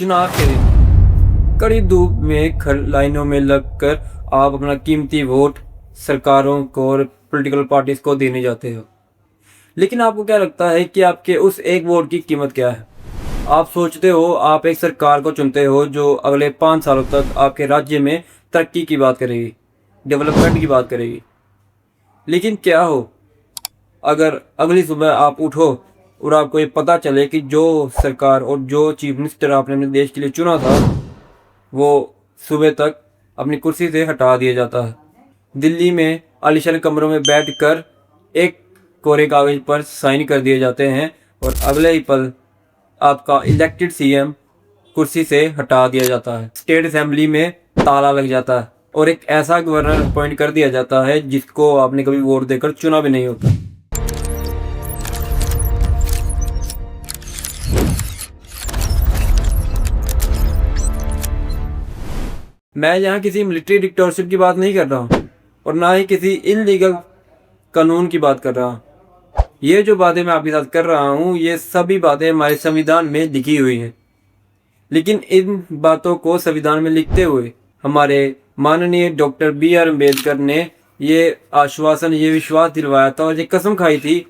चुनाव के दिन कड़ी धूप में लाइनों में लगकर आप अपना कीमती वोट सरकारों को और पॉलिटिकल पार्टीज को देने जाते हो। लेकिन आपको क्या लगता है कि आपके उस एक वोट की कीमत क्या है? आप सोचते हो आप एक सरकार को चुनते हो जो अगले 5 सालों तक आपके राज्य में तरक्की की बात करेगी, डेवलपमेंट की बात करेगी। लेकिन क्या हो अगर अगली सुबह आप उठो और आपको ये पता चले कि जो सरकार और जो चीफ मिनिस्टर आपने अपने देश के लिए चुना था वो सुबह तक अपनी कुर्सी से हटा दिया जाता है। दिल्ली में आलीशान कमरों में बैठकर एक कोरे कागज पर साइन कर दिए जाते हैं और अगले ही पल आपका इलेक्टेड सीएम कुर्सी से हटा दिया जाता है। स्टेट असेंबली में ताला लग जाता है और एक ऐसा गवर्नर अपॉइंट कर दिया जाता है जिसको आपने कभी वोट देकर चुना भी नहीं होता। मैं यहाँ किसी मिलिट्री डिक्टेटरशिप की बात नहीं कर रहा हूँ और ना ही किसी इनलीगल कानून की बात कर रहा हूँ। ये जो बातें मैं आपके साथ कर रहा हूँ ये सभी बातें हमारे संविधान में लिखी हुई हैं। लेकिन इन बातों को संविधान में लिखते हुए हमारे माननीय डॉक्टर बी.आर. अम्बेडकर ने ये आश्वासन, ये विश्वास दिलवाया था और ये कसम खाई थी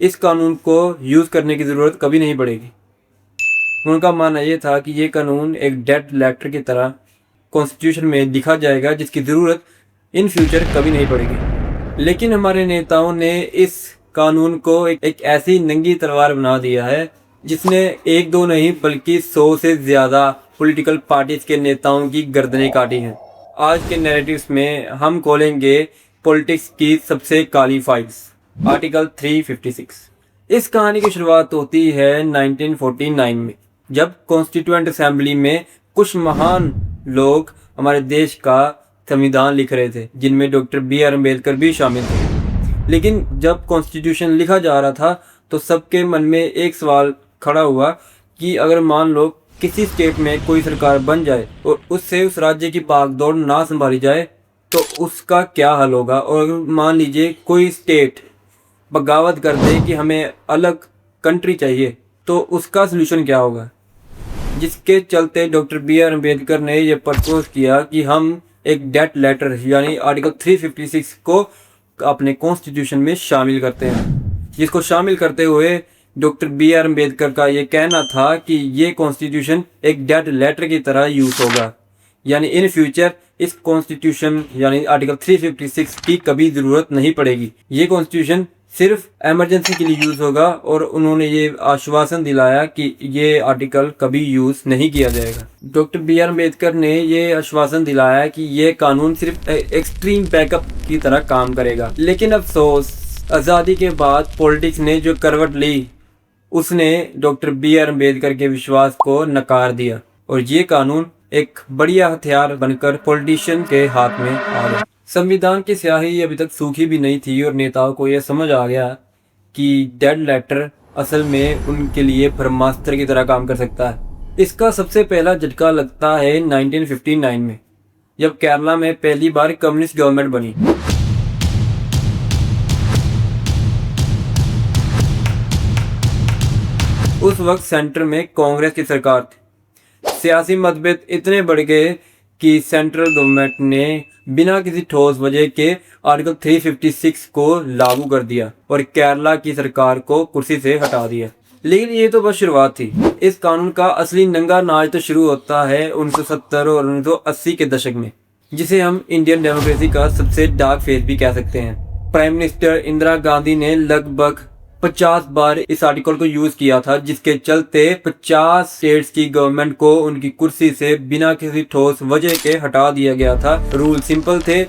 इस कानून को यूज़ करने की ज़रूरत कभी नहीं पड़ेगी। उनका मानना ये था कि ये कानून एक डेड लेटर की तरह कॉन्स्टिट्यूशन में लिखा जाएगा जिसकी ज़रूरत इन फ्यूचर कभी नहीं पड़ेगी। लेकिन हमारे नेताओं ने इस कानून को एक ऐसी नंगी तलवार बना दिया है जिसने एक दो नहीं बल्कि 100 से ज़्यादा पॉलिटिकल पार्टीज के नेताओं की गर्दनें काटी हैं। आज के नैरेटिव्स में हम खोलेंगे पॉलिटिक्स की सबसे काली फाइल्स, आर्टिकल 356। इस कहानी की शुरुआत होती है 1949 में, जब कॉन्स्टिट्यूएंट असेंबली में कुछ महान लोग हमारे देश का संविधान लिख रहे थे जिनमें डॉक्टर बी.आर. अम्बेडकर भी शामिल थे। लेकिन जब कॉन्स्टिट्यूशन लिखा जा रहा था तो सबके मन में एक सवाल खड़ा हुआ कि अगर मान लो किसी स्टेट में कोई सरकार बन जाए और उससे उस राज्य की भागदौड़ ना संभाली जाए तो उसका क्या हल होगा। और अगर मान लीजिए कोई स्टेट बगावत कर दे कि हमें अलग कंट्री चाहिए तो उसका सलूशन क्या होगा। जिसके चलते डॉक्टर बी.आर. अम्बेडकर ने यह प्रपोज किया कि हम एक डेड लेटर यानी आर्टिकल 356 को अपने कॉन्स्टिट्यूशन में शामिल करते हैं। जिसको शामिल करते हुए डॉक्टर बी.आर. अम्बेडकर का ये कहना था कि ये कॉन्स्टिट्यूशन एक डेड लेटर की तरह यूज होगा, यानी इन फ्यूचर इस कॉन्स्टिट्यूशन यानी आर्टिकल 356 की कभी ज़रूरत नहीं पड़ेगी। ये कॉन्स्टिट्यूशन सिर्फ इमरजेंसी के लिए यूज़ होगा और उन्होंने ये आश्वासन दिलाया कि ये आर्टिकल कभी यूज़ नहीं किया जाएगा। Doctor B R. अम्बेडकर ने ये आश्वासन दिलाया कि ये कानून सिर्फ एक्सट्रीम बैकअप की तरह काम करेगा। लेकिन अफसोस, आज़ादी के बाद पॉलिटिक्स ने जो करवट ली उसने डॉक्टर बी.आर. अम्बेडकर के विश्वास को नकार दिया और ये कानून एक बढ़िया हथियार बनकर पॉलिटिशियन के हाथ में आ गया। संविधान की स्याही अभी तक सूखी भी नहीं थी और नेताओं को यह समझ आ गया कि डेड लेटर असल में उनके लिए ब्रह्मास्त्र की तरह काम कर सकता है। इसका सबसे पहला झटका लगता है 1959 में, जब केरला में पहली बार कम्युनिस्ट गवर्नमेंट बनी। उस वक्त सेंटर में कांग्रेस की सरकार थी। सियासी मतभेद इतने बढ़ गए कि सेंट्रल गवर्नमेंट ने बिना किसी ठोस वजह के आर्टिकल 356 को लागू कर दिया और केरला की सरकार को कुर्सी से हटा दिया। लेकिन ये तो बस शुरुआत थी। इस कानून का असली नंगा नाच तो शुरू होता है 1970 और 1980 के दशक में, जिसे हम इंडियन डेमोक्रेसी का सबसे डार्क फेज भी कह सकते हैं। प्राइम मिनिस्टर इंदिरा गांधी ने लगभग 50 बार इस आर्टिकल को यूज किया था, जिसके चलते 50 स्टेट्स की गवर्नमेंट को उनकी कुर्सी से बिना किसी ठोस वजह के हटा दिया गया था। रूल सिंपल थे,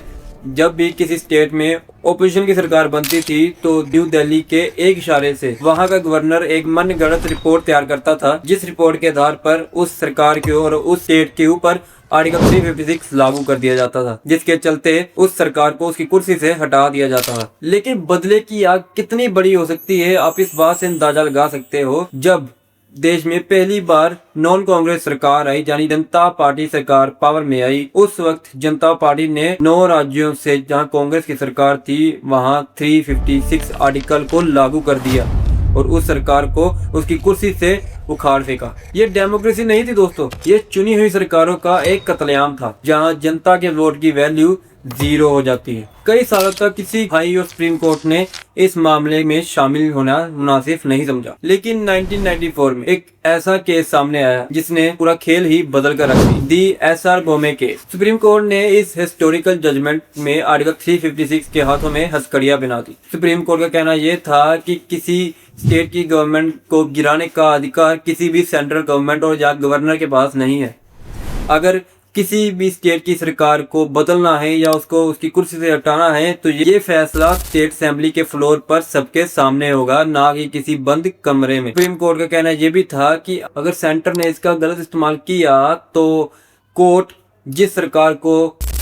जब भी किसी स्टेट में ओपोजिशन की सरकार बनती थी तो न्यू दिल्ली के एक इशारे से वहां का गवर्नर एक मनगढ़ंत रिपोर्ट तैयार करता था, जिस रिपोर्ट के आधार पर उस सरकार के और उस स्टेट के ऊपर आर्टिकल 356 लागू कर दिया जाता था, जिसके चलते उस सरकार को उसकी कुर्सी से हटा दिया जाता था। लेकिन बदले की आग कितनी बड़ी हो सकती है आप इस बात से अंदाजा लगा सकते हो, जब देश में पहली बार नॉन कांग्रेस सरकार आई यानी जनता पार्टी सरकार पावर में आई। उस वक्त जनता पार्टी ने 9 राज्यों से जहां कांग्रेस की सरकार थी वहां 356 आर्टिकल को लागू कर दिया और उस सरकार को उसकी कुर्सी से उखाड़ फेंका। ये डेमोक्रेसी नहीं थी दोस्तों, ये चुनी हुई सरकारों का एक कत्लेआम था, जहां जनता के वोट की वैल्यू 0 हो जाती है। कई सालों तक किसी हाई और सुप्रीम कोर्ट ने इस मामले में शामिल होना मुनासिब नहीं समझा, लेकिन 1994 में एक ऐसा केस सामने आया जिसने पूरा खेल ही बदल कर रख दी, दी एसआर बोमे केस। सुप्रीम कोर्ट ने इस हिस्टोरिकल जजमेंट में आर्टिकल 356 के हाथों में हथकड़ियां बना दी। सुप्रीम कोर्ट का कहना यह था कि किसी स्टेट की गवर्नमेंट को गिराने का अधिकार किसी भी सेंट्रल गवर्नमेंट और या गवर्नर के पास नहीं है। अगर किसी भी स्टेट की सरकार को बदलना है या उसको उसकी कुर्सी से हटाना है तो ये फैसला स्टेट असेंबली के फ्लोर पर सबके सामने होगा, ना कि किसी बंद कमरे में। सुप्रीम कोर्ट का कहना यह भी था कि अगर सेंटर ने इसका गलत इस्तेमाल किया तो कोर्ट जिस सरकार को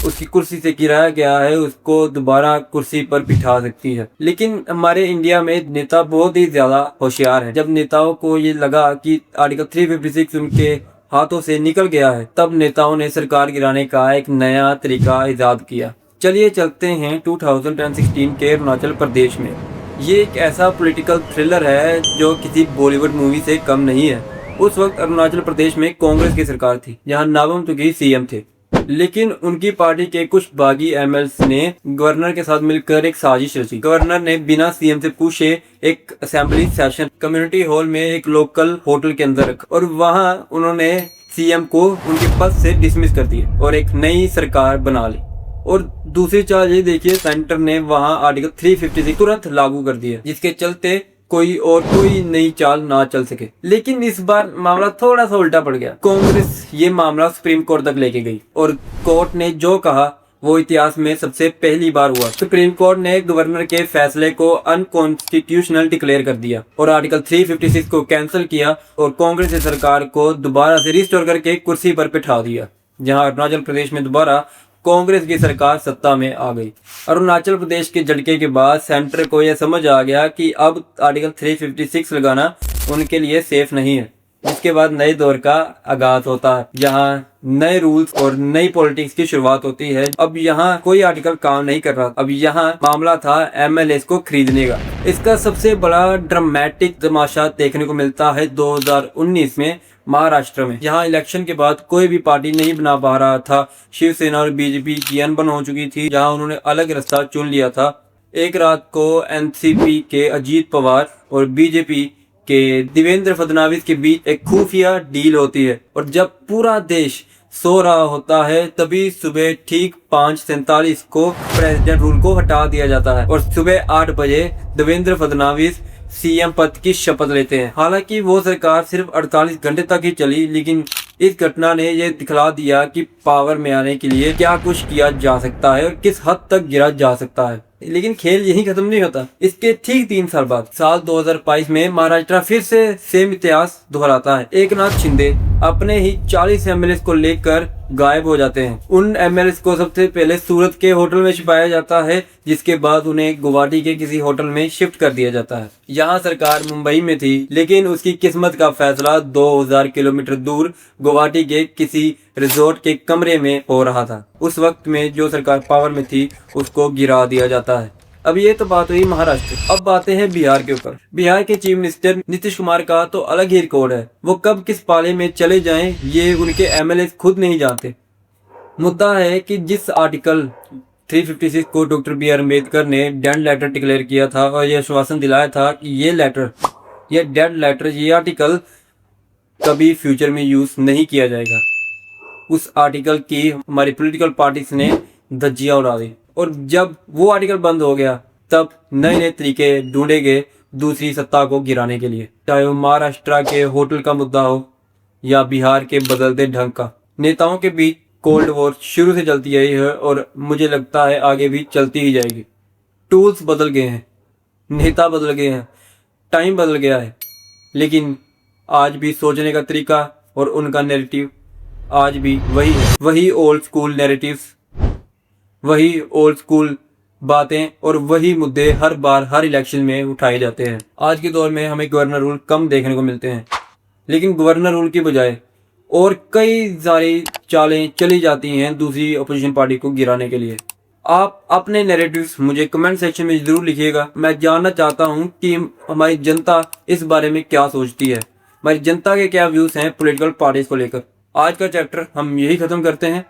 उसकी कुर्सी से गिराया गया है उसको दोबारा कुर्सी पर बिठा सकती है। लेकिन हमारे इंडिया में नेता बहुत ही ज्यादा होशियार हैं। जब नेताओं को ये लगा कि आर्टिकल 356 उनके हाथों से निकल गया है, तब नेताओं ने सरकार गिराने का एक नया तरीका इजाद किया। चलिए चलते हैं 2016 के अरुणाचल प्रदेश में। ये एक ऐसा पॉलिटिकल थ्रिलर है जो किसी बॉलीवुड मूवी से कम नहीं है। उस वक्त अरुणाचल प्रदेश में कांग्रेस की सरकार थी, जहां नाबम तुकी सीएम थे, लेकिन उनकी पार्टी के कुछ बागी एमएलएस ने गवर्नर के साथ मिलकर एक साजिश रची। गवर्नर ने बिना सीएम से पूछे एक असेंबली सेशन कम्युनिटी हॉल में एक लोकल होटल के अंदर रखा और वहां उन्होंने सीएम को उनके पद से डिसमिस कर दिया और एक नई सरकार बना ली। और दूसरी चाल ये देखिए, सेंटर ने वहां आर्टिकल 356 तुरंत लागू कर दिया, जिसके चलते कोई नई चाल ना चल सके। लेकिन इस बार मामला थोड़ा सा उल्टा पड़ गया। कांग्रेस ये मामला सुप्रीम कोर्ट तक लेके गई और कोर्ट ने जो कहा वो इतिहास में सबसे पहली बार हुआ। सुप्रीम कोर्ट ने गवर्नर के फैसले को अनकॉन्स्टिट्यूशनल डिक्लेयर कर दिया और आर्टिकल 356 को कैंसिल किया और कांग्रेस की सरकार को दोबारा से रिस्टोर करके कुर्सी पर बिठा दिया, जहां अरुणाचल प्रदेश में दोबारा कांग्रेस की सरकार सत्ता में आ गई। अरुणाचल प्रदेश के झटके के बाद सेंटर को यह समझ आ गया कि अब आर्टिकल 356 लगाना उनके लिए सेफ नहीं है। इसके बाद नए दौर का आगाज होता है, जहां नए रूल्स और नई पॉलिटिक्स की शुरुआत होती है। अब यहाँ कोई आर्टिकल काम नहीं कर रहा, अब यहाँ मामला था एमएलए को खरीदने का। इसका सबसे बड़ा ड्रामेटिक तमाशा देखने को मिलता है 2019 में महाराष्ट्र में, जहां इलेक्शन के बाद कोई भी पार्टी नहीं बना पा रहा था। शिवसेना और बीजेपी की अनबन हो चुकी थी, जहां उन्होंने अलग रास्ता चुन लिया था। एक रात को एनसीपी के अजीत पवार और बीजेपी के देवेंद्र फडणवीस के बीच एक खुफिया डील होती है और जब पूरा देश सो रहा होता है तभी सुबह ठीक 5:47 को प्रेसिडेंट रूल को हटा दिया जाता है और सुबह 8 बजे देवेंद्र फडणवीस सीएम पद की शपथ लेते हैं। हालांकि वो सरकार सिर्फ 48 घंटे तक ही चली, लेकिन इस घटना ने यह दिखला दिया कि पावर में आने के लिए क्या कुछ किया जा सकता है और किस हद तक गिरा जा सकता है। लेकिन खेल यही खत्म नहीं होता। इसके ठीक 3 साल बाद साल 2022 में महाराष्ट्र फिर से सेम इतिहास दोहराता है। एकनाथ शिंदे अपने ही 40 एमएलए को लेकर गायब हो जाते हैं। उन एमएलए को सबसे पहले सूरत के होटल में छिपाया जाता है, जिसके बाद उन्हें गुवाहाटी के किसी होटल में शिफ्ट कर दिया जाता है। यहाँ सरकार मुंबई में थी, लेकिन उसकी किस्मत का फैसला 2000 किलोमीटर दूर गुवाहाटी के किसी रिजॉर्ट के कमरे में हो रहा था। उस वक्त में जो सरकार पावर में थी उसको गिरा दिया जाता है। अब ये तो बात हुई महाराष्ट्र। अब आते हैं बिहार के ऊपर। बिहार के चीफ मिनिस्टर नीतीश कुमार का तो अलग ही रिकॉर्ड है। वो कब किस पाले में चले जाएं ये उनके एमएलए खुद नहीं जानते। मुद्दा है कि जिस आर्टिकल 356 को डॉक्टर बी आर अम्बेडकर ने डेड लेटर डिक्लेयर किया था और यह आश्वासन दिलाया था कि ये डेड लेटर, ये आर्टिकल कभी फ्यूचर में यूज नहीं किया जाएगा। उस आर्टिकल की हमारी पॉलिटिकल पार्टीज ने धज्जियां उड़ा दी और जब वो आर्टिकल बंद हो गया तब नए नए तरीके ढूंढे गए दूसरी सत्ता को गिराने के लिए, चाहे वो महाराष्ट्र के होटल का मुद्दा हो या बिहार के बदलते ढंग का। नेताओं के बीच कोल्ड वॉर शुरू से चलती आई है और मुझे लगता है आगे भी चलती ही जाएगी। टूल्स बदल गए हैं, नेता बदल गए हैं, टाइम बदल गया है, लेकिन आज भी सोचने का तरीका और उनका नैरेटिव आज भी वही है। वही ओल्ड स्कूल नैरेटिव्स, वही ओल्ड स्कूल बातें और वही मुद्दे हर बार हर इलेक्शन में उठाए जाते हैं। आज के दौर में हमें गवर्नर रूल कम देखने को मिलते हैं, लेकिन गवर्नर रूल की बजाय और कई सारी चालें चली जाती हैं दूसरी अपोजिशन पार्टी को गिराने के लिए। आप अपने नैरेटिव्स मुझे कमेंट सेक्शन में ज़रूर लिखिएगा। मैं जानना चाहता हूँ कि हमारी जनता इस बारे में क्या सोचती है, हमारी जनता के क्या व्यूज़ हैं पॉलिटिकल पार्टीज़ को लेकर। आज का चैप्टर हम यही ख़त्म करते हैं।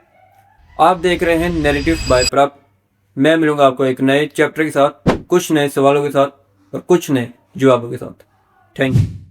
आप देख रहे हैं नैरेटिव्स बाय प्रभ। मैं मिलूंगा आपको एक नए चैप्टर के साथ, कुछ नए सवालों के साथ और कुछ नए जवाबों के साथ। Thank you.